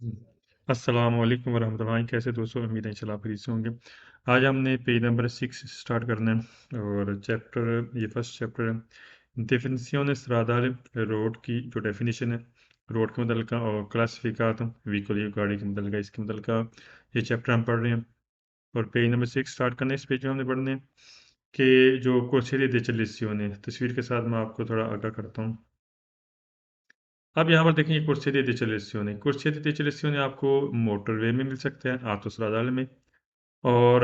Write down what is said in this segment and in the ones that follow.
अस्सलाम वालेकुम वरहमतुल्लाहि। कैसे दोस्तों, उम्मीद है इंशाल्लाह आप खैरियत से होंगे। आज हमने पेज नंबर 6 स्टार्ट करना है और ये फर्स्ट चैप्टर है। definiciones radar रोड की जो डेफिनेशन है रोड के मतलब का और क्लासिफिकात व्हीकल गाड़ी के मतलब का इसके मतलब का ये चैप्टर हम पढ़ रहे हैं। और पेज नंबर 6 स्टार्ट करने इस पेज में हमने पढ़ने हैं कि जो कोर्सेरी दे चलिस्योने तस्वीर के साथ मैं आपको थोड़ा आगाह करता हूँ। अब यहाँ पर देखेंगे कुर्सिया दी चलिस्योने कुर्सिया दी चलिस्योने आपको मोटरवे में मिल सकते हैं आतोस्ट्रादाल में। और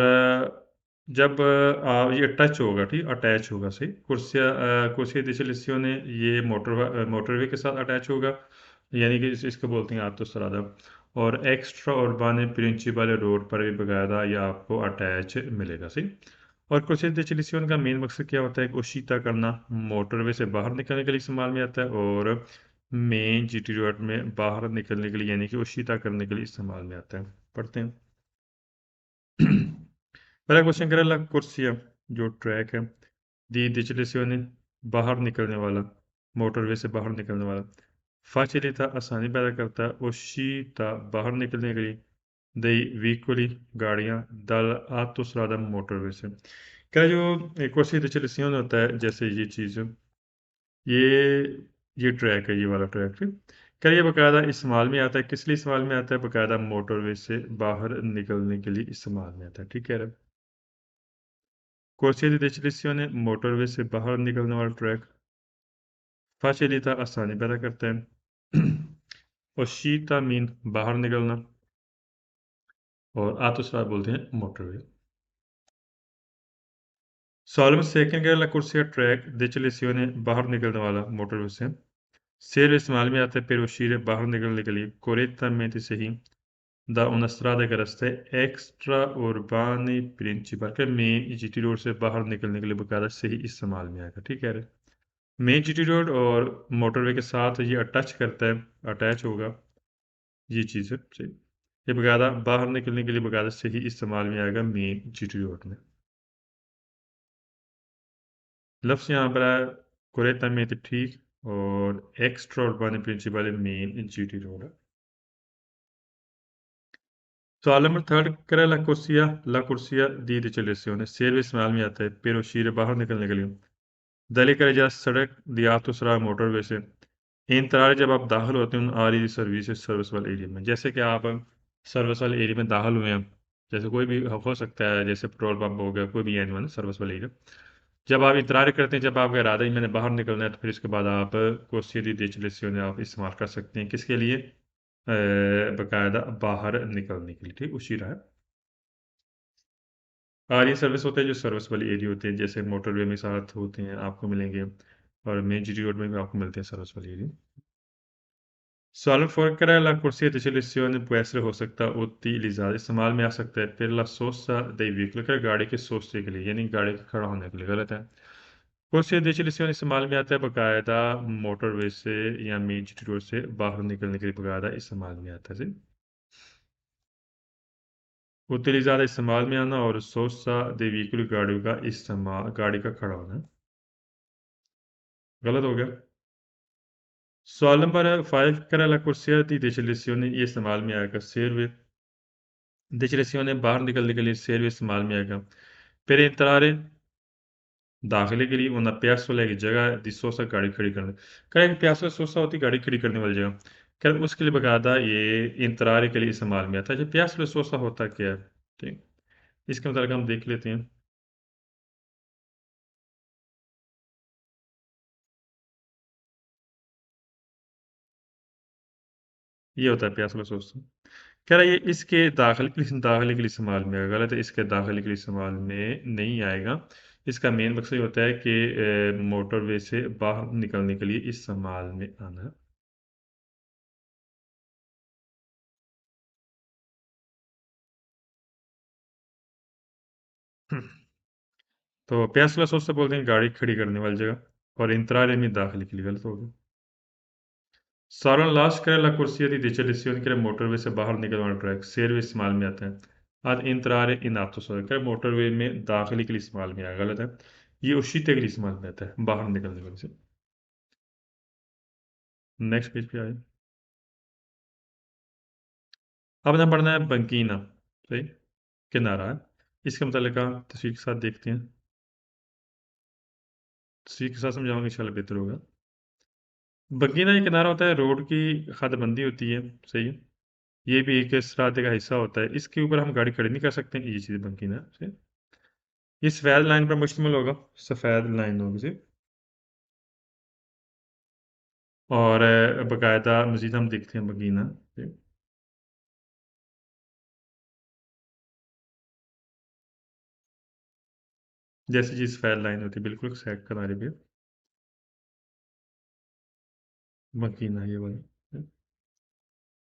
जब ये टच होगा, ठीक अटैच होगा सही कुर्सिया दी चलिस्योने ये मोटरवे के साथ अटैच होगा, यानी कि इसको बोलते हैं आतोस्ट्रादा। और एक्स्ट्रा उर्बान प्रिंसिपल रोड पर भी बकायदा ये आपको अटैच मिलेगा सही। और कुर्सिया दी चलिस्योने का मेन मकसद क्या होता है कि उशीता करना मोटरवे से बाहर निकलने के लिए इस्तेमाल में आता है और मेन जीटी रोड में बाहर निकलने के लिए यानी कि उशीता करने के लिए इस्तेमाल में आता है। पढ़ते हैं। पहला क्वेश्चन करें ला कुर्सिया जो ट्रैक है दी डिचलिसियोने बाहर निकलने वाला मोटरवे से बाहर निकलने वाला फाचिलिता आसानी पैदा करता है उशीता बाहर निकलने के लिए दई व्हीकुली गाड़ियां दल आतुस्रादा मोटरवे से क्या जो कुर्सी डिचलिसियोन होता है जैसे ये चीज़ ये ये ट्रैक है, ये वाला ट्रैक है। क्या ये बाकायदा इस्तेमाल में आता है, किस लिए इस्तेमाल में आता है? बाकायदा मोटरवे से बाहर निकलने के लिए इस्तेमाल में आता है, ठीक है। कोर्सिया दी डिचलिसियोने मोटरवे से बाहर निकलने वाला ट्रैक facilita आसानी पैदा करता है और शीता मीन बाहर निकलना और आतुस्रार बोलते हैं मोटरवे। सॉल्व सेकंड के ला कुर्सिया ट्रैक डिचलिसियोने बाहर निकलने वाला मोटरवे से सेर इस्तेमाल में आता है पर शीरे बाहर निकलने के लिए कोरेता में से ही da una strada che resta एक्स्ट्रा उर्बानी प्रिंसिपल के मेन जीटी रोड से बाहर निकलने के लिए बकायदा सही इस्तेमाल में आएगा, ठीक है। मेन जीटी रोड और मोटरवे के साथ ये अटैच करता है, अटैच होगा ये चीज़ है सही। ये बकायदा बाहर निकलने के लिए बकायदा सही इस्तेमाल में आएगा मेन जीटी रोड में। लफ्ज़ यहाँ पर आया कुरेता में तो ठीक और एक्स्ट्रा उर्बानी प्रिंसिपल मेन जीटी रोड है। सवाल नंबर थर्ड करा ला कुर्सिया दी डिचलिसियोने शेर भी इस्तेमाल में आता है पर शीरे बाहर निकलने के लिए दली करे जा सड़क दिया तो सरा मोटरवे से इन तरह जब आप दाखिल होते हैं उन आ रही सर्विस वाले एरिया में, जैसे कि आप सर्विस वाले एरिया में दाखिल हुए हैं, जैसे कोई भी हो सकता है, जैसे पेट्रोल पंप हो गया, कोई भी एनिमल सर्विस वाले एरिया। जब आप इंतजार करते हैं, जब आपका इरादा ही मैंने बाहर निकलना है, तो फिर इसके बाद आप कोर्सिया दी डिचलिसियोने आप इस्तेमाल कर सकते हैं किसके लिए? बाकायदा बाहर निकलने के लिए, ठीक उसी रहा। आर्य सर्विस होते हैं जो सर्विस वाली एरिया होते हैं, जैसे मोटरवे में साथ होते हैं आपको मिलेंगे और मेन जीटी रोड में भी आपको मिलते हैं सर्विस वाली एरिया। सॉल्व फॉर करा ला कुर्सी डिचलिसियोने può essere हो सकता है utilizzata इस्तेमाल में आ सकता है per la sosta dei veicoli कर गाड़ी के सोचने के लिए यानी गाड़ी के खड़ा होने के लिए, गलत है। कुर्सी डिचलिसियोने इस्तेमाल में आता है बाकायदा मोटरवे से या मेन जीटी रोड से बाहर निकलने के लिए बाकायदा इस्तेमाल में आता है। utilizzata इस्तेमाल में आना और sosta dei veicoli गाड़ियों का इस्तेमाल गाड़ी का खड़ा होना गलत हो गया। सवाल नंबर 5 करा ला कुर्सिया दी डिचलिसियोने ये इस्तेमाल में आएगा serve डिचलिसियोने बाहर निकलने के लिए serve इस्तेमाल में आएगा per entrare दाखिले के लिए वरना प्यासो की जगह दी सोसा गाड़ी खड़ी करने करें प्यासो सोसा होती गाड़ी खड़ी करने वाली जगह खैर उसके लिए बकायदा ये इंतरारे के लिए इस्तेमाल में आता है। जब प्यासो सोसा होता क्या है, ठीक इसके मतलब हम देख लेते हैं। ये होता है प्यासो सोसा। कह रहा है ये इसके दाखिले के लिए इस्तेमाल में आएगा, गलत है, इसके दाखिले के लिए इस्तेमाल में नहीं आएगा। इसका मेन मकसद ये होता है कि मोटरवे से बाहर निकलने के लिए इस्तेमाल में आना। तो प्यासला सोच से बोलते हैं गाड़ी खड़ी करने वाली जगह और इंतरारे में दाखिले के लिए, गलत हो गया। सारण लास्ट करे ला कुर्सिया दी डिचलिसियोन के मोटरवे से बाहर निकलने वाला ट्रैक शेर में इस्तेमाल में आता है आज इंतरारे इन आतो सो कर मोटरवे में दाखिले के लिए इस्तेमाल में आया, गलत है। ये उशीते के लिए इस्तेमाल में आता है बाहर निकलने वाले से। नेक्स्ट पेज पे आए। अब ना पढ़ना है बंकीना। सही। किनारा है। इसके मतलब का तस्वीर के साथ देखते हैं। तस्वीर के साथ समझाऊंगा इंशाल्लाह बेहतर होगा। बंकीना ये किनारा होता है, रोड की हदबंदी होती है। सही है। ये भी एक इस रास्ते का हिस्सा होता है, इसके ऊपर हम गाड़ी खड़ी नहीं कर सकते, ये चीज़ बंकीना है। सही। ये सफ़ेद लाइन पर मुश्तमिल होगा। सफ़ेद लाइन होगी जी। और बाकायदा मज़ीद हम देखते हैं बंकीना। सही। जैसे जी सफ़ेद लाइन होती है बिल्कुल सैक किनारे पे। बंकीना ये वाला।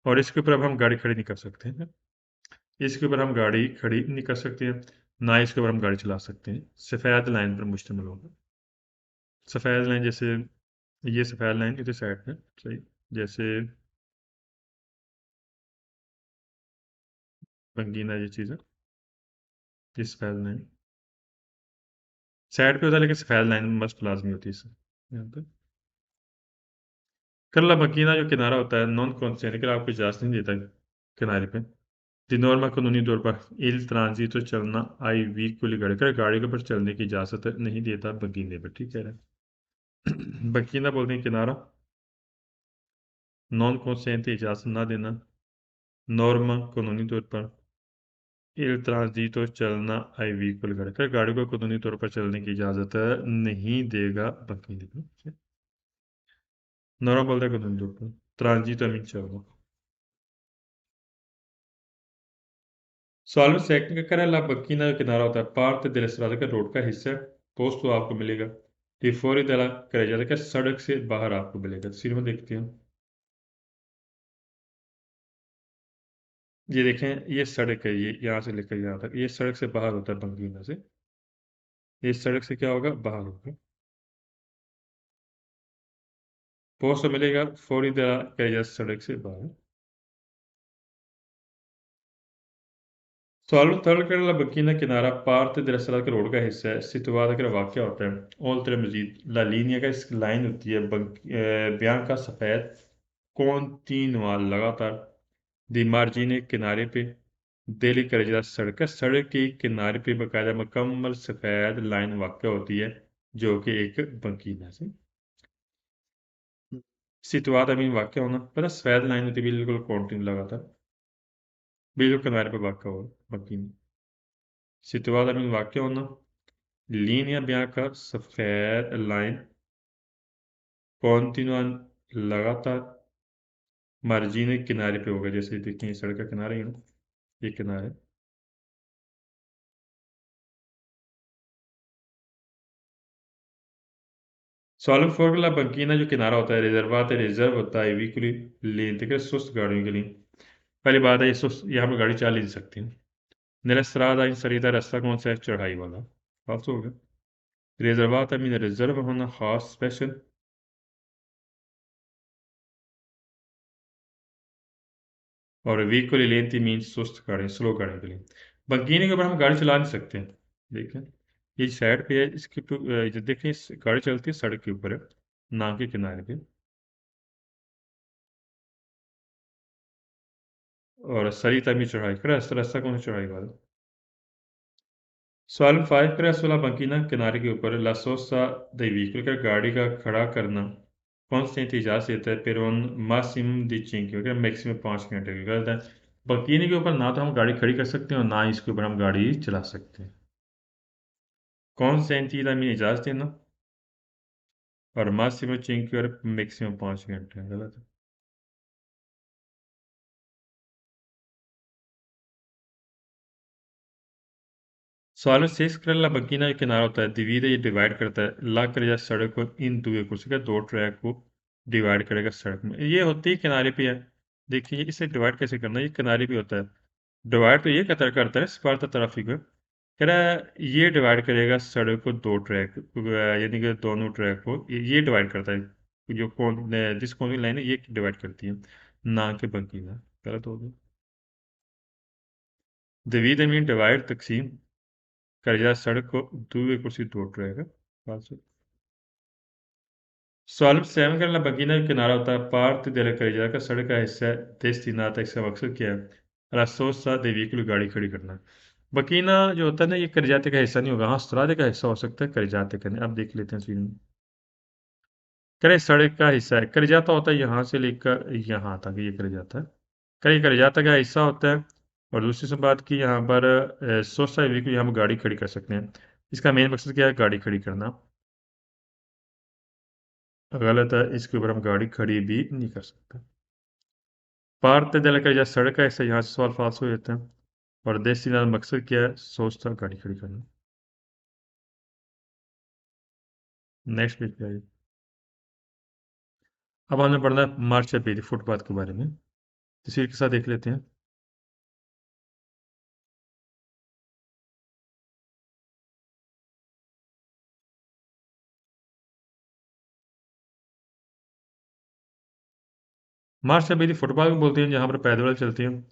और इसके ऊपर अब हम गाड़ी खड़ी नहीं कर सकते हैं। इसके ऊपर हम गाड़ी खड़ी नहीं कर सकते हैं, ना इसके ऊपर हम गाड़ी चला सकते हैं। सफ़ेद लाइन पर मुश्तमिल होगा। सफ़ेद लाइन जैसे ये सफ़ेद लाइन इधर साइड है। सही। जैसे रंगीना ये चीज़ है। ये सफ़ेद लाइन साइड पे होता है, लेकिन सफ़ेद लाइन मस्ट लाजमी होती है इससे यहाँ पे। करला बकीना जो किनारा होता है नॉन कॉन्सेंट्रिक आपको इजाज़त नहीं देता किनारे पे। दी नॉर्मा कानूनी तौर पर इल ट्रांजिट तो चलना आई वीक को लिखा कर गाड़ी के ऊपर चलने की इजाज़त नहीं देता बकीने पर। ठीक है। बकीना बोलते हैं किनारा। नॉन कॉन्सेंट इजाज़त ना देना। नॉर्मा कानूनी तौर पर इल ट्रांजिटो चलना आई व्हीकल कर गाड़ी को कानूनी तौर पर चलने की इजाज़त नहीं देगा बकीने। नॉर्मा बोलता है कानूनी तौर पर। ट्रांजिटो मीन चलना। सॉल्व सेकंड का करे ला बकीना जो किनारा होता है पार्थ दिलसराज का रोड का हिस्सा है, पोस्ट तो आपको मिलेगा। ये फौरी दला करे जाता है सड़क से बाहर आपको मिलेगा। तस्वीर में देखते हैं। ये देखें, ये सड़क है, ये यहाँ से लेकर यहाँ तक ये सड़क से बाहर होता है बंगीना से। ये सड़क से क्या होगा, बाहर होगा। पोस्ट तो मिलेगा फौरी दला करे जाता सड़क से बाहर। सॉल्व थर्ड कर बकीना किनारा पार्थ दरअसल के रोड का हिस्सा है, सितवाद का वाक़या होता है और तेरे मजीद ला लीनिया का इस लाइन होती है बयां का सफ़ेद कौन 3 वाल लगातार दी मार्जिन किनारे पे दिल्ली करजला सड़क है, सड़क के किनारे पे बाकायदा मुकम्मल सफ़ेद लाइन वाक़या होती है जो कि एक बकीना से सितवाद अमीन वाक़या होना पता सफ़ेद लाइन होती है बिल्कुल कॉन्टिन्यू लगातार बिल्कुल किनारे पे वाक़या हो बकीना। सितवाद अमीन वाक़या होना linea bianca सफ़ेद लाइन कॉन्टिन्यूअन लगातार मार्जिन किनारे पे होगा। जैसे देखिए सड़क का किनारा ही है ना, ये किनारा है। सॉल्व फॉर्मूला बंकीना जो किनारा होता है रिजर्वात रिजर्व होता है वीकली लेन देखिए सुस्त गाड़ियों के लिए। पहली बात है ये सुस्त यहाँ पर गाड़ी चल ही नहीं सकती। निरस्त्रादा इन सरीदा रास्ता कौन सा है, चढ़ाई वाला। फालतू हो गया। रिजर्वात मीन रिजर्व होना खास स्पेशल। और व्हीकल लेंथी मीन सुस्त गाड़ी स्लो गाड़ी के लिए। बंकीने के ऊपर हम गाड़ी चला नहीं सकते हैं। देखें ये साइड पे है, इसके जो देखें गाड़ी चलती है सड़क के ऊपर है, ना के किनारे पे। और सरिता भी चढ़ाई कर रास्ता कौन सी चढ़ाई वाला। सवाल 5 का वाला बंकीना किनारे के ऊपर लासोसा द व्हीकल का गाड़ी का खड़ा करना कौन सी इजाज़त देता है फिर उन मासिम दी चिंकी मैक्सिमम 5 घंटे की गलत है। बकीने के ऊपर ना तो हम गाड़ी खड़ी कर सकते हैं और ना ही इसके ऊपर हम गाड़ी चला सकते हैं। कौन सी चीज़ हमें इजाज़त देना और मासिमो चिंकी और मैक्सिमम 5 घंटे गलत है। सवाल 6 कर ला बकीना जो किनारा होता है divide ये डिवाइड करता है ला कर या सड़क को इन दो कुछ का दो ट्रैक को डिवाइड करेगा सड़क में, ये होती है किनारे पे है। देखिए इसे डिवाइड कैसे करना है, ये किनारे पे होता है। डिवाइड तो ये कहता करता है स्पार्ता ट्रैफिक को कह रहा है, ये डिवाइड करेगा सड़क को दो ट्रैक यानी कि दोनों ट्रैक को ये डिवाइड करता है। जो कौन जिस कौन सी लाइन है ये डिवाइड करती है, ना कि बकीना। गलत हो गया। डिवीड मीन डिवाइड तकसीम कर्जा सड़क को दो कुर्सी दो ट्रैक है। सॉल्व 7 का बगीना किनारा होता है पार्थ दे कर्जा का सड़क का हिस्सा है destinata इसका मकसद क्या है। सोसा दे व्हीकल गाड़ी खड़ी करना। बकीना जो होता है ना, ये करजाते का हिस्सा नहीं होगा। हाँ, सरादे का हिस्सा हो सकता है, करजाते का नहीं। अब देख लेते हैं सीन में। करे सड़क का हिस्सा है, करजाता होता है यहाँ से लेकर यहाँ तक, ये करजाता है। करे करजाता का हिस्सा होता है। और दूसरी से बात की यहाँ पर सोसा व्हीकल हम गाड़ी खड़ी कर सकते हैं। इसका मेन मकसद क्या है? गाड़ी खड़ी करना। गलत है, इसके ऊपर हम गाड़ी खड़ी भी नहीं कर सकते। पार्ट दिल कर या सड़क है, इससे यहाँ से सवाल फास हो जाते हैं। और देसी नाम मकसद क्या है? सोचता गाड़ी खड़ी करना। नेक्स्ट पेज पे आइए। अब हमने पढ़ना है मार्च पेज फुटपाथ के बारे में। तस्वीर के साथ देख लेते हैं। मार्च पेज फुटपाथ को बोलते हैं जहाँ पर पैदल चलती हैं।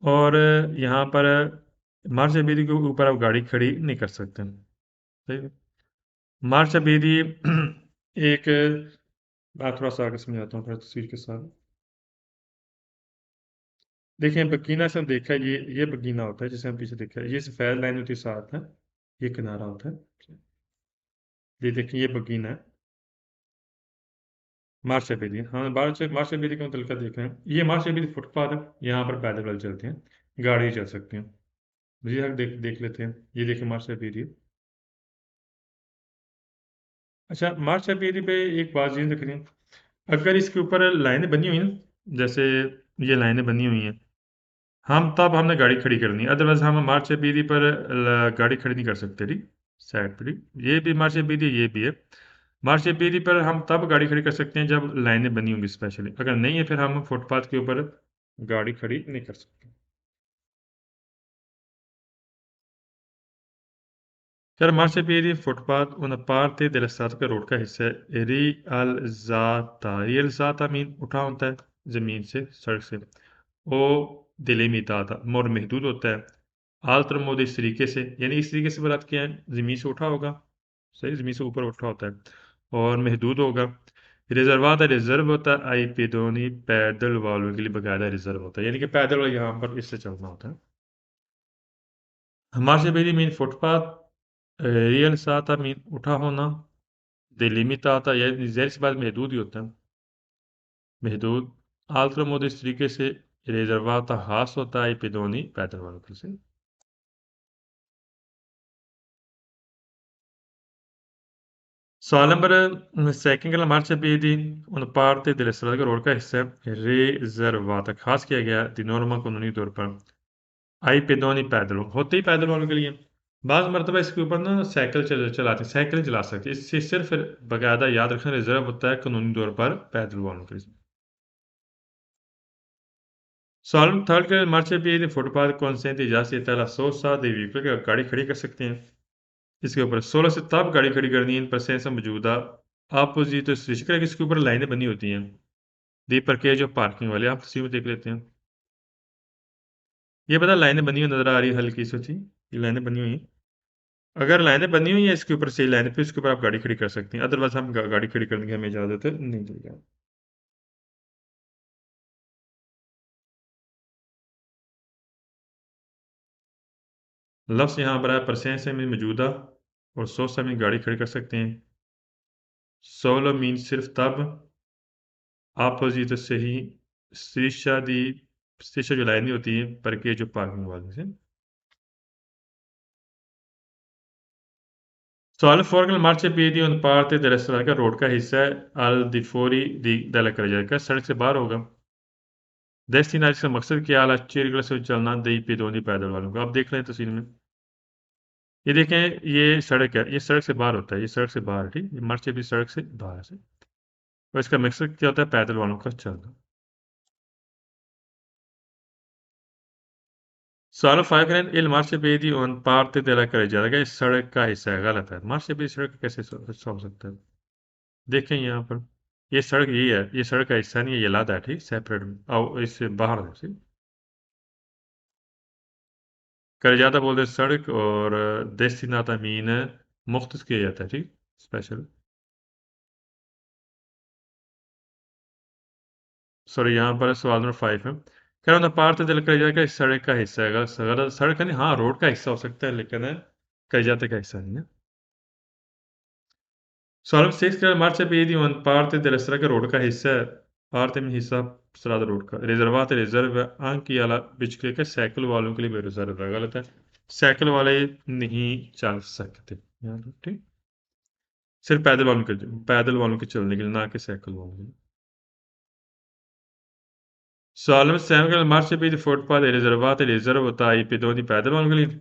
और यहाँ पर मार्च बेदी के ऊपर आप गाड़ी खड़ी नहीं कर सकते। ठीक है। मार्च बेदी एक, बात थोड़ा सा आगे समझाता हूँ थोड़ा तस्वीर के साथ। देखिए बकीना से हम देखा है, ये बकीना होता है जिसे हम पीछे देखा है। ये सफ़ेद लाइन होती है साथ है, ये किनारा होता है। ये देखिए ये बकीना है। मार्च बेदी, हाँ मार्च बेदी का मतलब देख रहे हैं। ये मार्च बेदी फुटपाथ है, यहाँ पर पैदल वाले चलते हैं, गाड़ी चल सकती हैं। जी हाँ, देख देख लेते हैं। ये देखिए मार्च बेदी। अच्छा, मार्च बेदी पे एक बात ये रखनी है। अगर इसके ऊपर लाइनें बनी हुई ना, जैसे ये लाइनें बनी हुई हैं, हम तब हमने गाड़ी खड़ी करनी है। अदरवाइज हम मार्च बीदी पर गाड़ी खड़ी नहीं कर सकते। ठीक, साइड पर। ठीक, ये भी मार्च बीदी, ये भी है। मार्च बीदी पर हम तब गाड़ी खड़ी कर सकते हैं जब लाइनें बनी होंगी स्पेशली। अगर नहीं है फिर हम फुटपाथ के ऊपर गाड़ी खड़ी नहीं कर सकते। Chiar marciapiedi footpath una parte della strada road का हिस्सा है। रियलजाता, रियलजाता मीन उठा होता है जमीन से, सड़क से। ओ डिलिमिटाता मोर महदूद होता है। आल्टर मोड इस तरीके से, यानी इस तरीके से बात किया है, जमीन से उठा होगा। सही, जमीन से ऊपर उठा होता है और महदूद होगा। रिजर्वाता रिजर्व होता है। आई पेदोनी पैदल वालों के लिए बकायदा रिजर्व होता है, यानी कि पैदल वाले यहाँ पर इससे चलना होता है। marciapiedi mean footpath. रियलजाता मीन उठा होना। डिलिमिटाता यानी ज़ाहिर सी बात महदूद ही होता है, महदूद। आल्ट्रा मोड इस तरीके से। रिजर्वाता हास होता है पेदोनी पैदल वालों के से। सवाल नंबर सेकंड का marciapiedi una parte della strada का रोड का हिस्सा है रिजर्वाता खास किया गया दी नॉर्मा कानूनी तौर पर आई पेदोनी पैदल होते ही पैदल वालों के लिए। बाज़ मरतबा इसके ऊपर ना साइकिल चलाते हैं, साइकिल चला सकते हैं। इससे सिर्फ बाकायदा याद रखना रिजर्व होता है कानूनी तौर पर पैदल वालों के लिए। सॉल्व थर्ड के marciapiedi footpath consente già si la sosta dei veicoli कि गाड़ी खड़ी कर सकते हैं। इसके ऊपर 16 से तब गाड़ी खड़ी करनी है इन presenza मौजूदा अपोजिट स्विच कर, इसके ऊपर लाइनें बनी होती हैं। दी parcheggio पार्किंग वाले, आप तस्वीर में देख लेते हैं। ये पता लाइनें बनी हुई नजर आ रही है हल्की सी सी, ये लाइनें बनी हुई हैं। अगर लाइनें बनी हुई हैं इसके ऊपर, सही लाइन पे, इसके ऊपर आप गाड़ी खड़ी कर सकते हैं। अदरवाइज हम गाड़ी खड़ी करने की हमें इजाजत नहीं देगा। लफ्ज़ यहाँ पर है presenza में मौजूदा, और sosta में गाड़ी खड़ी कर सकते हैं। solo मीन सिर्फ तब, अपोजिट से ही, striscia di striscia जो लाइनें होती हैं parcheggio पार्किंग वाले से। सवाल फोर का marciapiedi un parte della strada का रोड का हिस्सा है al di fuori della carreggiata, सड़क से बाहर होगा। destination का मकसद क्या है? चिरगल से चलना दई पेदोनी पैदल वालों का। आप देख रहे हैं तस्वीर में, ये देखें, ये सड़क है, ये सड़क से बाहर होता है, ये सड़क से बाहर है। ठीक, ये marciapiedi सड़क से बाहर से। और इसका मकसद क्या होता है? पैदल वालों का चलना। सवाल फाइव करें il marciapiedi un parte della carreggiata का, इस सड़क का हिस्सा है। गलत है, marciapiedi सड़क का कैसे हिस्सा हो सकता है? देखें यहाँ पर, ये सड़क यही है, ये सड़क का हिस्सा नहीं है, ये लादा है। ठीक, सेपरेट और इससे बाहर है। ठीक, carreggiata बोलते हैं सड़क, और destinata मीन मुख्तस किया जाता है। ठीक, स्पेशल। सॉरी, यहाँ पर सवाल नंबर 5 है। कह रहा parte del कलेजा सड़क का हिस्सा है, सड़क का नहीं, हाँ रोड का हिस्सा हो सकता है लेकिन कलेजा का हिस्सा नहीं है। Solve 6 che marcia piedi un parte della strada road का हिस्सा है, parte में हिस्सा strada road का रिजर्वात reserve anche alla bicicletta cycle वालों के लिए भी रिजर्व है। गलत है, साइकिल वाले नहीं चल सकते यार, ठीक। सिर्फ पैदल वालों के चलने के लिए, ना कि साइकिल वालों के लिए। Solve 7 che marcia piedi footpath रिजर्वात रिजर्व होता है pedoni पैदल वालों के लिए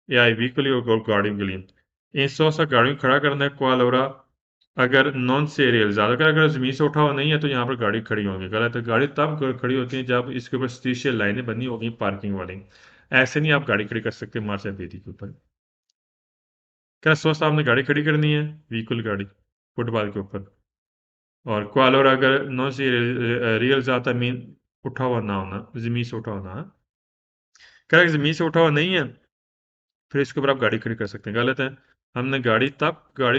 या व्हीकल और गाड़ियों के लिए। 100 सा गाड़ियों को खड़ा करना है क्वालोरा अगर नॉन सीरियल ज़्यादा अगर ज़मीन से उठा हुआ नहीं है तो यहाँ पर गाड़ी खड़ी होगी। गलत है, गाड़ी तब खड़ी होती है जब इसके ऊपर स्पेशल लाइनें बनी होगी पार्किंग वाली। ऐसे नहीं आप गाड़ी खड़ी कर सकते मार्चा बेदी के ऊपर। क्या सोचता आपने गाड़ी खड़ी करनी है, व्हीकल गाड़ी फुटपाथ के ऊपर। और क्वालोर अगर नॉन सीरियल रियल ज़्यादा मीन उठा हुआ ना होना, ज़मीन से उठा होना। क्या ज़मीन से उठा हुआ नहीं है फिर इसके ऊपर आप गाड़ी खड़ी कर सकते हैं। गलत है, हमने गाड़ी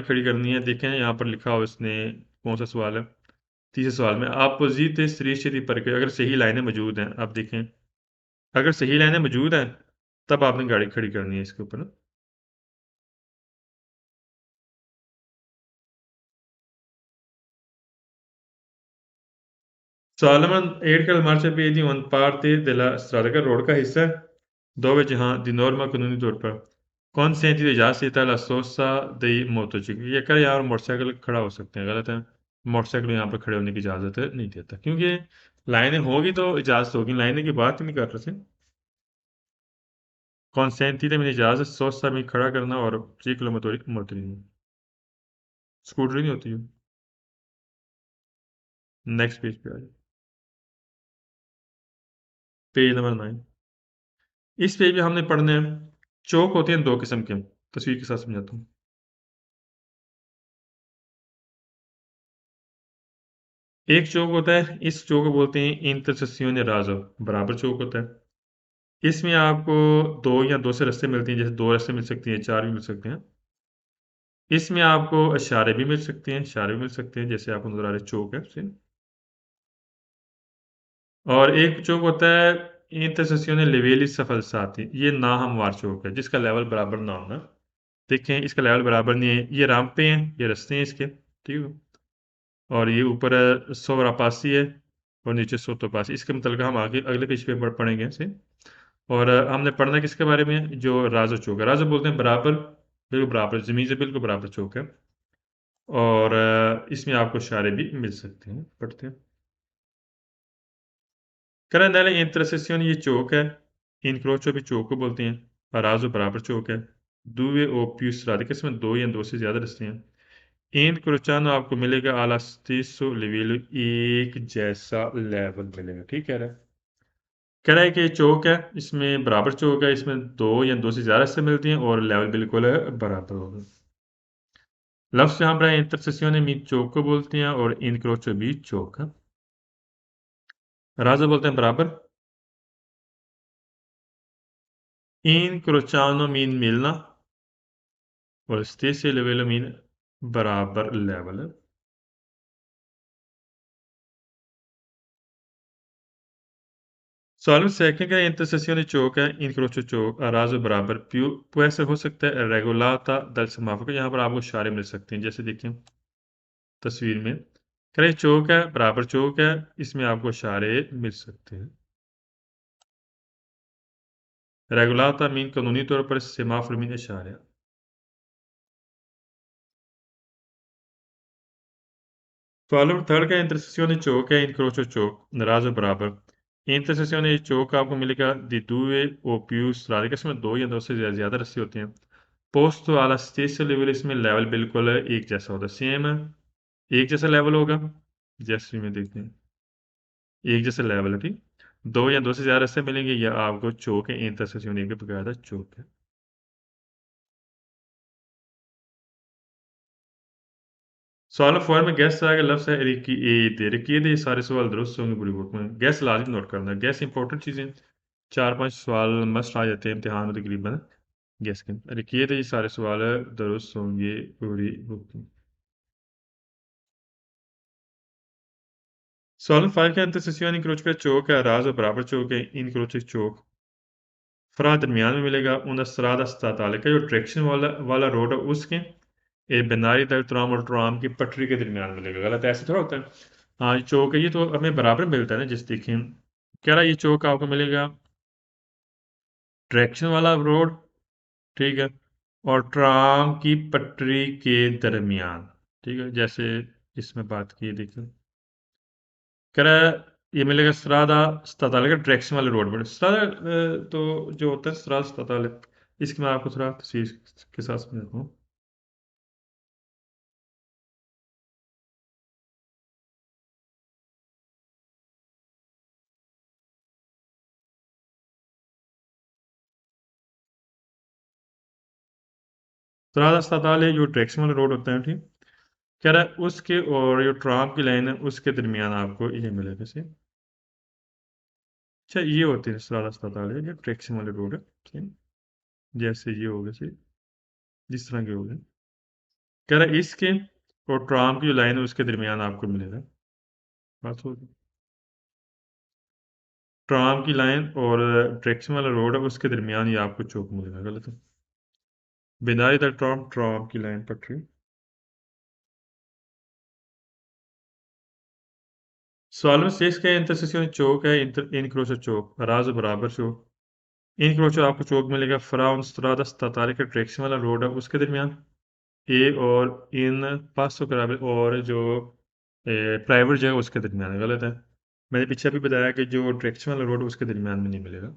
खड़ी करनी है। देखें यहाँ पर लिखा हो इसने, कौन सा सवाल है, तीसरे सवाल में अपोजिट स्त्री पर अगर सही लाइनें मौजूद हैं, आप देखें अगर सही लाइनें मौजूद हैं तब आपने गाड़ी खड़ी करनी है इसके ऊपर ना। Solomon 8 che marciapiedi un parte della strada का रोड का हिस्सा है, दो में जहाँ दी नॉर्मा कानूनी तौर पर कौन सी चीज़ इजाज़त देता है ला सोसा दई मोटरसाइकिल, ये कर यार मोटरसाइकिल खड़ा हो सकते हैं। गलत है, मोटरसाइकिल यहाँ पर खड़े होने की इजाज़त नहीं देता क्योंकि लाइनें होगी तो इजाज़त होगी, लाइनें की बात ही नहीं कर रहे थे। कॉन्सेंटी में इजाज़त सोसा में खड़ा करना और 3 किलोमीटर मोटरी स्कूटरी नहीं होती है। नेक्स्ट पेज पे आ जाए, पेज नंबर 9। इस पेज पे हमने पढ़ने हैं चौक होते हैं दो किस्म के, तस्वीर के साथ समझाता हूँ। एक चौक होता है, इस चौक को बोलते हैं इंटरसेक्शन राजो, बराबर चौक होता है। इसमें आपको दो या दो से रास्ते मिलते हैं, जैसे दो रास्ते मिल सकती हैं, चार भी मिल सकते हैं। इसमें आपको इशारे भी मिल सकते हैं, इशारे भी मिल सकते हैं, जैसे आपको नजर आ रहा है चौक है से। और एक चौक होता है इंटरसेक्शन लेवेली सफल साथी, ये ना हमवार चौक है जिसका लेवल बराबर ना होना। देखें इसका लेवल बराबर नहीं है, ये रास्ते हैं, ये रास्ते हैं इसके, ठीक है। और ये ऊपर 100 है और नीचे 100 इसके मतलब हम आगे अगले पेज पे पढ़ेंगे इसे। और हमने पढ़ना किसके बारे में, जो राजो चौक है, राजो बोलते हैं बराबर, बिल्कुल बराबर, ज़मीन से बिल्कुल बराबर चौक है। और इसमें आपको इशारे भी मिल सकते हैं, पढ़ते हैं। Carandela intersezione ये चौक है, incrocio भी चौक को बोलते हैं, और राजो बराबर चौक है। due o più strade के इसमें दो या दो से ज़्यादा रास्ते हैं। incrociando आपको मिलेगा alla stesso livello, एक जैसा लेवल मिलेगा, ठीक कह रहा है। कह रहा है कि चौक है, इसमें बराबर चौक है, इसमें दो या दो से ज़्यादा रास्ते मिलती हैं और लेवल बिल्कुल बराबर होगा। लफ्ज़ यहाँ पर इंटरसेक्शन में चौक को बोलते हैं और इनक्रोचो भी चौक है। राजा बोलते हैं बराबर, incrociando मीन मिलना और stesso livello मीन बराबर लेवल है। Solve second का intersezione चौक है, incrocio चौक, राजो बराबर, può essere हो सकता है regolata dal semaforo, यहाँ पर आपको इशारे मिल सकते हैं, जैसे देखिए तस्वीर में करें चौक है, बराबर चौक है, इसमें आपको इशारे मिल सकते हैं। रेगुलाता मीन कानूनी तौर पर, सेमाफोर मीन इशारे। Follow थर्ड का इंटरसेक्शन चौक है, incrocio चौक, राजो बराबर। इंटरसेक्शन चौक आपको मिलेगा di due o più strade, इसमें दो या दो से ज़्यादा रास्ते होते हैं। पोस्ट alla stesso livello, इसमें लेवल बिल्कुल एक जैसा होता है, सेम है, एक जैसा लेवल होगा, जैसे में देखते हैं एक जैसा लेवल है, ठीक। दो या दो से ज़्यादा रास्ते मिलेंगे या आपको चौक है, इंटरसेक्शन के बकायदा चौक है। सवाल फॉर में गैस आएगा, लफ्ज़ है रिकीद, ये सारे सवाल दुरुस्त होंगे पूरी बुक में। गैस लाजमी नोट करना है, गैस इंपॉर्टेंट चीज़ें, 4-5 सवाल मस्ट आ जाते हैं इम्तिहान में तकरीबन गैस के। रिकीद ये सारे सवाल दुरुस्त होंगे पूरी बुक में। Solo fark intersezione incrocio choke a raso bravo choke incrocio choke fra दरमियान में मिलेगा una strada statale का जो ट्रैक्शन वाला रोड है उसके बिनारी दल ट्राम और ट्राम की पटरी के दरमियान मिलेगा। गलत है, ऐसे थोड़ा होता है। हाँ, ये चौक है, ये तो हमें बराबर मिलता है ना, जिस देखें कह रहा है ये चौक आपको मिलेगा ट्रैक्शन वाला रोड, ठीक है, और ट्राम की पटरी के दरमियान, ठीक है, जैसे इसमें बात की देखिए कह रहा है ये मिलेगा स्ट्रादा स्ताताले का ट्रैक्शन वाले रोड पर स्ट्रादा तो जो होता है स्ट्रादा स्ताताले, इसकी मैं आपको थोड़ा तस्वीर के साथ समझाता हूँ। स्ट्रादा स्ताताले जो ट्रैक्शन वाला रोड होता है, ठीक, कह रहा है उसके और जो ट्राम की लाइन है उसके दरमियान आपको ये मिलेगा से। अच्छा, ये होते हैं स्ट्रादा स्ताताले जो ट्रैक्शन वाले रोड है, ठीक, जैसे ये हो गए से, जिस तरह के हो गए, कह रहा है इसके और ट्राम की जो लाइन है उसके दरमियान आपको मिलेगा। बात हो गई। ट्राम की लाइन और ट्रैक्शन वाला रोड है उसके दरमियान ही आपको चौक मिलेगा। गलत है। बिनारी द ट्राम ट्राम की लाइन पटरी। सवाल में शेष क्या है? इंटरसेक्शन चौक है, इनक्रोचो चौक राज बराबर चौक। इनक्रोचो आपको चौक मिलेगा फ्राउन स्ट्रादा स्ताताले का ट्रैक्शन वाला रोड है उसके दरमियान ए और इन पासो कराबे और जो प्राइवेट जगह उसके दरमियान है। गलत है। मैंने पीछे भी बताया कि जो ट्रैक्शन वाला रोड है उसके दरमियान में नहीं मिलेगा।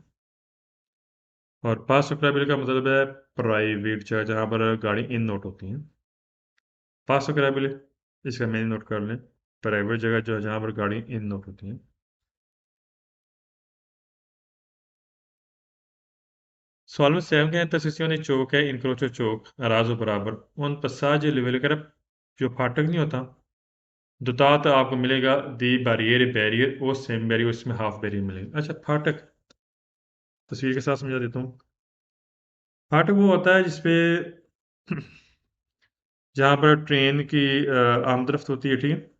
और पास कराबे का मतलब है प्राइवेट जगह जहाँ पर गाड़ी इन नोट होती है। पास कराबे इसका मेन नोट कर लें। प्राइवेट जगह जो है जहाँ पर गाड़ी इन नोट होती है। Solve 7 का इंटरसेक्शन चौक है इनक्रोचो चौक राजो बराबर उन पसाज लेवल कर जो फाटक नहीं होता दुतात आपको मिलेगा दी बैरियर बैरियर और सेम बैरियर उसमें हाफ बैरियर मिलेगा। अच्छा, फाटक तस्वीर के साथ समझा देता हूँ। फाटक वो होता है जिसपे जहाँ पर ट्रेन की आमदरफ्त होती है, ठीक है,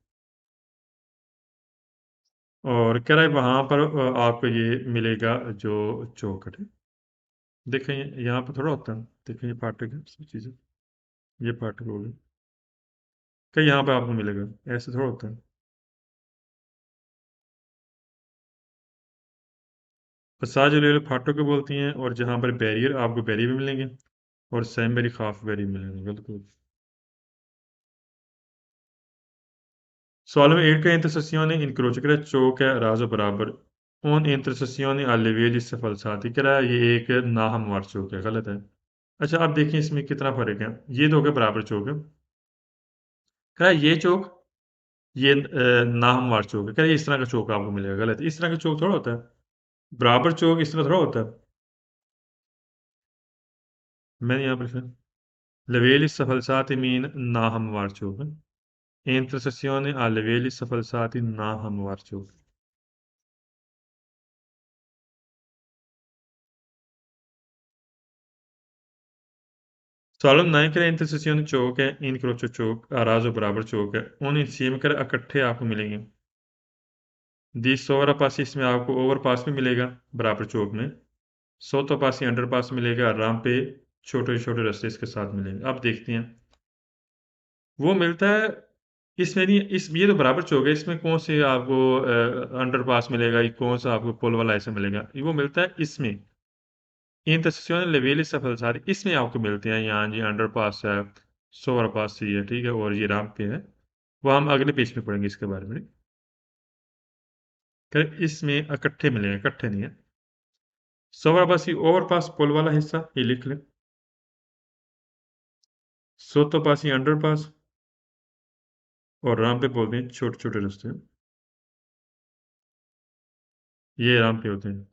और कह रहा है वहाँ पर आपको ये मिलेगा जो चौखट है। देखें यहाँ पर थोड़ा होता है, देखें ये फाटक है सब चीज़ें, ये फाटक हो गया, क्या यहाँ पे आपको मिलेगा, ऐसे थोड़ा होता है। पसाज रेल फाटक को बोलती हैं और जहाँ पर बैरियर आपको बैरियर भी मिलेंगे और सेम बैरी हाफ बैरियर मिलेंगे। बिल्कुल। Solve 8 का इंटरसेक्शन incrocio चौक है राजो बराबर उन इंटरसेक्शन alle vie जिससे फलसाती कह रहा है ये एक नाहमवार चौक है। गलत है। अच्छा, अब देखिए इसमें कितना फर्क है। ये दो के बराबर चौक है, कह रहा है ये चौक ये नाहमवार चौक है, कह रहा है इस तरह का चौक आपको मिलेगा। गलत है। इस तरह का चौक थोड़ा होता है। बराबर चौक इस तरह थोड़ा होता है। मैंने यहाँ पर लवेली सफलसाती मीन नाहमवार चौक है। Intercessione alle veli falsati नाहमवार चौक। Solemn 9 का इंटरसेक्शन चौक है इनक्रोचो चौक राजो बराबर चौक है उन इंसियम कर इकट्ठे आपको मिलेंगे। दी सोवरा पास इसमें आपको ओवर पास भी मिलेगा बराबर चौक में। सोतो पास अंडर पास मिलेगा राम पे छोटे छोटे रास्ते इसके साथ मिलेंगे। अब देखते हैं वो मिलता है इसमें नहीं, इस ये तो बराबर चौक है, इसमें कौन से आपको अंडर पास मिलेगा, ये कौन सा आपको पुल वाला ऐसे मिलेगा, ये वो मिलता है इसमें इंटरसेक्शन लेवेली सफल सारे इसमें आपको मिलते हैं। यहाँ जी अंडर पास है, सोवर पास ही है, ठीक है, और ये राम पे है। वो हम अगले पेज में पढ़ेंगे इसके बारे में। फिर इसमें इकट्ठे मिलेंगे, इकट्ठे नहीं है। सोवर पास ही ओवर पास पुल वाला हिस्सा ये लिख लें। सोतो पास ही अंडर पास और राम पे बोलते हैं छोटे छोटे रास्ते, ये राम पे होते हैं।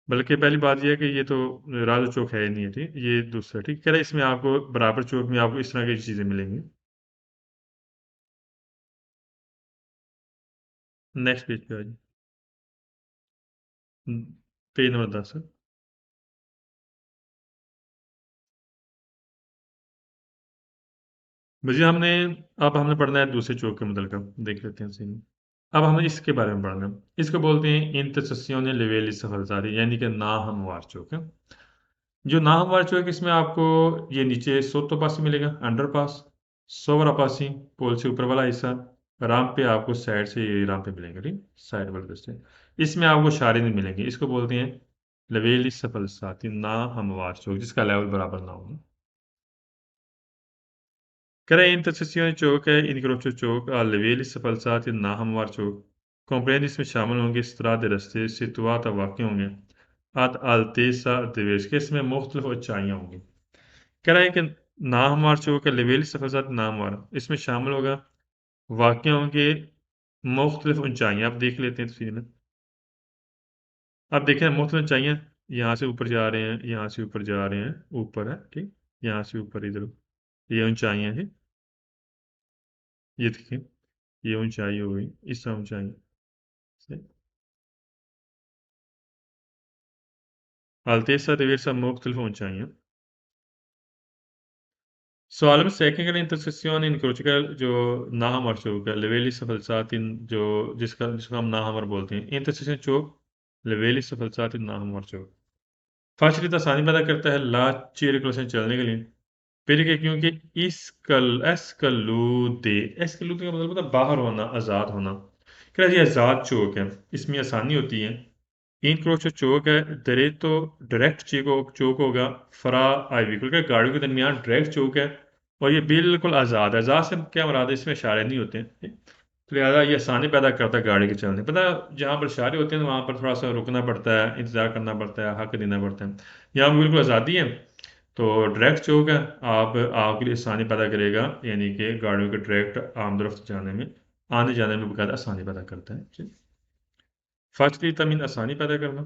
बल्कि पहली बात यह है कि ये तो राजू चौक है ही नहीं है, ठीक, ये दूसरा, ठीक कह रहा है इसमें आपको बराबर चौक में आपको इस तरह की चीज़ें मिलेंगी। नेक्स्ट पेज पे आ जाइए। पेज नंबर 10 है। भैया हमने अब हमने पढ़ना है दूसरे चौक के मतलब का, देख लेते हैं सीन। अब हमें इसके बारे में पढ़ना है। इसको बोलते हैं इंतरसेzione livelli सफलतारी, यानी कि नाहमवार चौक है। जो नाहमवार चौक है, इसमें आपको ये नीचे सोतो पासी मिलेगा, अंडर पास, सोवरा पासी, पोल से ऊपर वाला हिस्सा, राम पे आपको साइड से ये राम पे मिलेंगे, ठीक, साइड वाले रास्ते। इसमें आपको शारी नहीं मिलेंगे। इसको बोलते हैं लवेली सफल साथी ना हमवार चौक, जिसका लेवल बराबर ना हो। Intersezione gioca incrocio gioca alle livelli spalzati नाहमवार चौक। comprende इसमें शामिल होंगे strade रास्ते situata वाक्य होंगे ad altezza diverse, के इसमें मुख्तलिफ ऊंचाइयां होंगी। कह रहा है कि नाहमवार चौक का लेवेली सफलसात नाहमवार, इसमें शामिल होगा वाक्य होंगे मुख्तलिफ ऊंचाइयां। आप देख लेते हैं तस्वीर में। आप देखें मुख्तलिफ ऊंचाइयां, यहाँ से ऊपर जा रहे हैं, यहाँ से ऊपर जा रहे हैं, ऊपर है, ठीक, यहाँ से ऊपर इधर ये ऊंचाइयां हैं। ये देखिए, ये ऊंचाई हो गई, इस तरह ऊंचाई से altezza diversa मुख्तलिफ ऊंचाइयां। सवाल में सेकंड इंटरसेक्शन इनक्रोचिकल जो नाहमर चौक है लेवेली सफलसात इन जो जिसको हम नाहमर बोलते हैं, इंटरसेक्शन चौक लेवेली सफलसात इन नाहमर चौक फाशलित आसानी पैदा करता है ला चीर चलने के लिए। फिर क्या, क्योंकि एस्कलूदे का मतलब होता है बाहर होना, आज़ाद होना। क्या जी आज़ाद चौक है, इसमें आसानी होती है। इन क्रोच चौक है दरे तो डायरेक्ट चौक होगा फरा आई व्हीकल के गाड़ियों के दरमियान डायरेक्ट चौक है। और ये बिल्कुल आज़ाद है। आज़ाद से क्या मुराद है, इसमें इशारे नहीं होते हैं, तो लिहाजा ये आसानी पैदा करता है गाड़ी के चलने। पता है, जहाँ पर इशारे होते हैं वहाँ पर थोड़ा सा रुकना पड़ता है, इंतज़ार करना पड़ता है, हक देना पड़ता है। यहाँ पर बिल्कुल आज़ादी है, तो डायरेक्ट चौक है। आप आपके लिए आसानी पैदा करेगा, यानी कि गाड़ियों के डायरेक्ट आमदरफ्त जाने में, आने जाने में बकायदा आसानी पैदा करता है। फर्स्टली तमीन आसानी पैदा करना।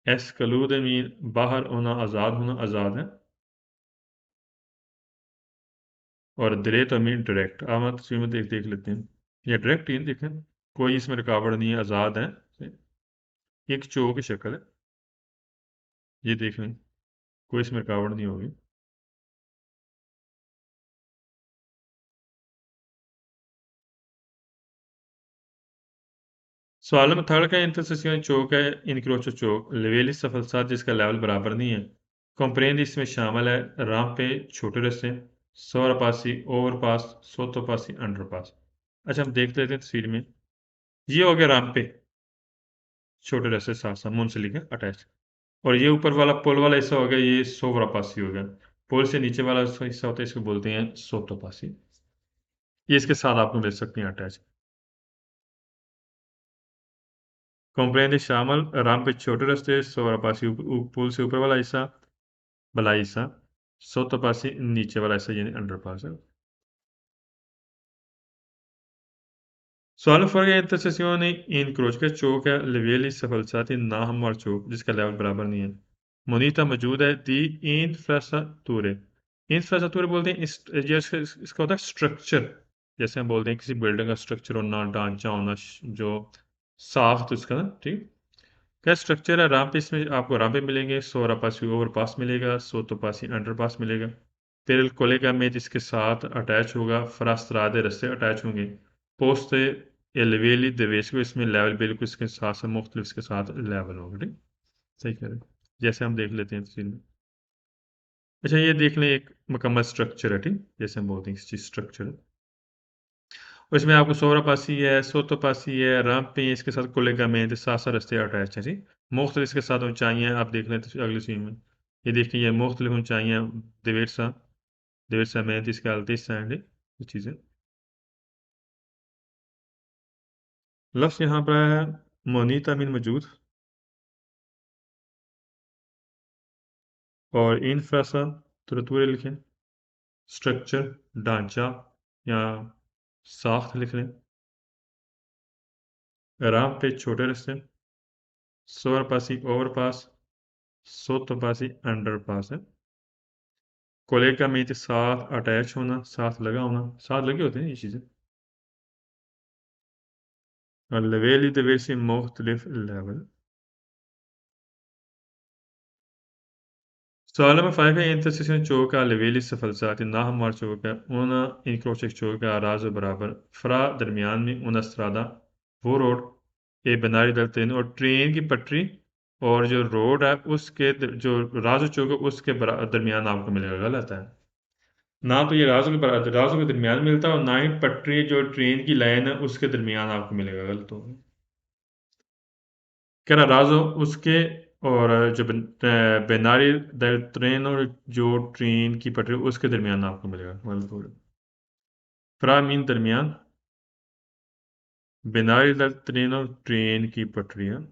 एस्कलूद मीन बाहर होना, आज़ाद होना, आज़ाद है। और दरेत मीन डायरेक्ट। अब हम तस्वीर में देख लेते हैं। ये डायरेक्ट ही देखें, कोई इसमें रुकावट नहीं है, आज़ाद है। ये एक चौक की शक्ल है, ये देख लें, कोई इसमें रुकावट नहीं होगी। सवाल में थर्ड का इंटरसेक्शन चौक है इनक्रोचो चौक लेवेली सफलसात, जिसका लेवल बराबर नहीं है। कंप्रेंड इसमें शामिल है राम पे छोटे रस्ते, सोरापासी ओवरपास, सोतोपासी अंडरपास। अच्छा, हम देख लेते हैं तस्वीर में। ये हो गया राम पे छोटे रस्ते, साथ साथ मुंसलिक है, अटैच। और ये ऊपर वाला पुल वाला हिस्सा हो गया, ये सोवरापासी हो गया। पुल से नीचे वाला हिस्सा होता है, इसको बोलते हैं सोतोपासी। ये इसके साथ आपको मिल सकती हैं अटैच। कंप्रेंड शामिल राम पे छोटे रास्ते, सोवरापासी पुल से ऊपर वाला हिस्सा, भला हिस्सा, सोतोपासी नीचे वाला हिस्सा, यानी अंडरपास है। Solo fuori intercessione in croce के चौक है लिवेली सफलसाती नाहमवार चौक, जिसका लेवल बराबर नहीं है। मोनीता मौजूद है दी इंफ्रास्ट्रक्चर। इंफ्रास्ट्रक्चर बोलते हैं ये इसका होता है स्ट्रक्चर। जैसे हम बोलते हैं किसी बिल्डिंग का स्ट्रक्चर होना, ढांचा होना, जो साख्त उसका ना, ठीक। क्या स्ट्रक्चर है, राम पे इसमें आपको राम पे मिलेंगे, सोरा पासी ओवर पास मिलेगा, सोतो पासी अंडर पास मिलेगा। फिर कोलेगा में जिसके साथ अटैच होगा, फ्रास्त्रादे रस्ते अटैच होंगे। पोस्ट एलिवेली देवेश को इसमें लेवल बिल्कुल इसके साथ साथ मुख्तलिफ इसके साथ लेवल होगा, ठीक। सही कह रहे हैं। जैसे हम देख लेते हैं तस्वीर में। अच्छा, ये देख लें, एक मुकम्मल स्ट्रक्चर है, ठीक, जैसे हम बोलते हैं इस चीज़ स्ट्रक्चर है। और इसमें आपको सोरा पासी है, सोतो पासी है, राम पे है, इसके साथ कोलेगा में सात सात रस्ते अटैच हैं, जी। मुख्तलिफ इसके साथ ऊंचाइयाँ आप देख लें तो अगली सीन में। ये देखिए, ये मुख्तलिफ ऊंचाइयाँ, दिवेरसा दिवेरसा में इसके अल्तीस सैंड ये चीज़ें। लफ्ज़ यहाँ पर है मोनीता मीन मौजूद, और इंफ्रासा तुरतुरे लिखें, स्ट्रक्चर ढांचा या साख्त लिख लें। राम पे छोटे रस्ते, सोवर पासी ओवरपास, सोतो पासी अंडरपास है। कोलेगा में तो साथ अटैच होना, साथ लगा होना, साथ लगे होते हैं ये चीज़ें। और लेवेली दवेसी मुख्तलिफ level. Sağlama faika intersesyon çoğu leveli सफलता ना हमार चौक है una incroce चौक आराज बराबर फ्रा दरमियान में una strada वो रोड ए बनारी दलते हैं और ट्रेन की पटरी और जो रोड है उसके जो राजो चौक है उसके दरमियान आपको मिलेगा गलत है ना तो ये राजो के दरमियान मिलता है और ना ही पटरी जो ट्रेन की लाइन है उसके दरमियान आपको मिलेगा गलत होगा कह रहा राजो उसके और जो बेनारी ट्रेन और जो ट्रेन की पटरी उसके दरमियान आपको मिलेगा मतलब फ्रामीन दरमियान बेनारी ट्रेन और ट्रेन की पटरियाँ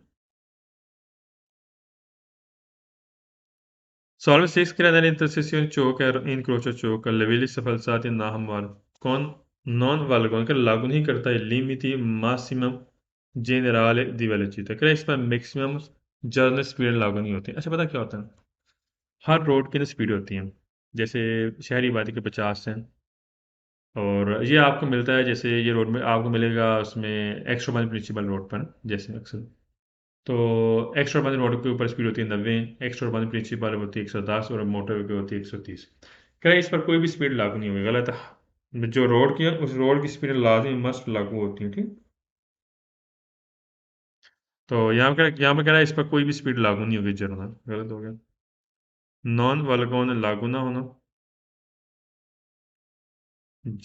Solve 6 crea delle intersezioni ciò incrocia ciò le ville falsate नाहमवार कौन non valgono che लागू नहीं करता है limiti maximum generale di velocità क्या इस पर मैक्सिमम जर्नल स्पीड लागू नहीं होती अच्छा पता क्या होता है हर रोड की ना स्पीड होती है जैसे शहरी आबादी के 50 हैं और ये आपको मिलता है जैसे ये रोड में आपको मिलेगा उसमें एक्स्ट्रा माइल प्रिंसिपल रोड पर जैसे अक्सर तो एक्स्ट्रा अर्बन रोड के ऊपर स्पीड होती है 90 एक्स्ट्रा अर्बन प्रिंसिपल होती है 110 और मोटर पे होती है 130 क्या इस पर कोई भी स्पीड लागू नहीं होगी गलत है जो रोड की है उस रोड की स्पीड लाजमी मस्ट लागू होती है ठीक तो यहाँ पे कह रहा है इस पर कोई भी स्पीड लागू नहीं होगी जर्नल गलत हो गया नॉन वालगोन लागू ना होना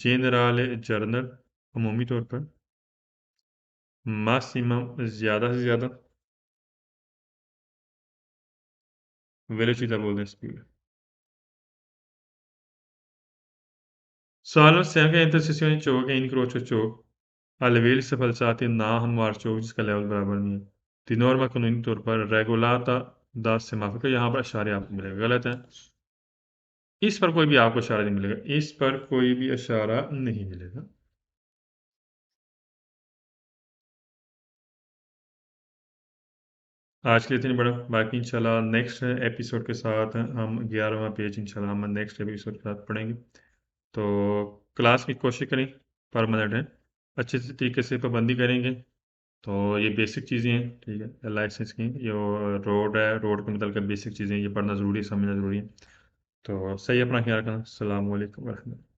जेनराल जर्नल अमूमी तौर पर मैक्सिमम ज़्यादा से ज़्यादा वेलोसिटी बोलते हैं speed Salvo se anche intersezioni ciò che incrocia ciò a livelli falsati ना हमवार चौक जिसका लेवल बराबर नहीं है दी नॉर्मा कानूनी तौर पर रेगुलाता दा सेमाफिक यहाँ पर इशारे आपको मिलेगा गलत है इस पर कोई भी आपको इशारा नहीं मिलेगा इस पर कोई भी इशारा नहीं मिलेगा आज के लिए इतनी बड़ा बाकी इंशाल्लाह नेक्स्ट एपिसोड के साथ हम 11वां पेज इंशाल्लाह हम नेक्स्ट एपिसोड के साथ पढ़ेंगे तो क्लास की कोशिश करें परमानेंट है अच्छे से तरीके से पाबंदी करेंगे तो ये बेसिक चीज़ें हैं ठीक है लाइसेंस की जो रोड है रोड के मतलब बेसिक चीज़ें ये पढ़ना ज़रूरी है समझना ज़रूरी है तो सही अपना ख्याल रखना अस्सलाम वालेकुम वरहमतुल्लाह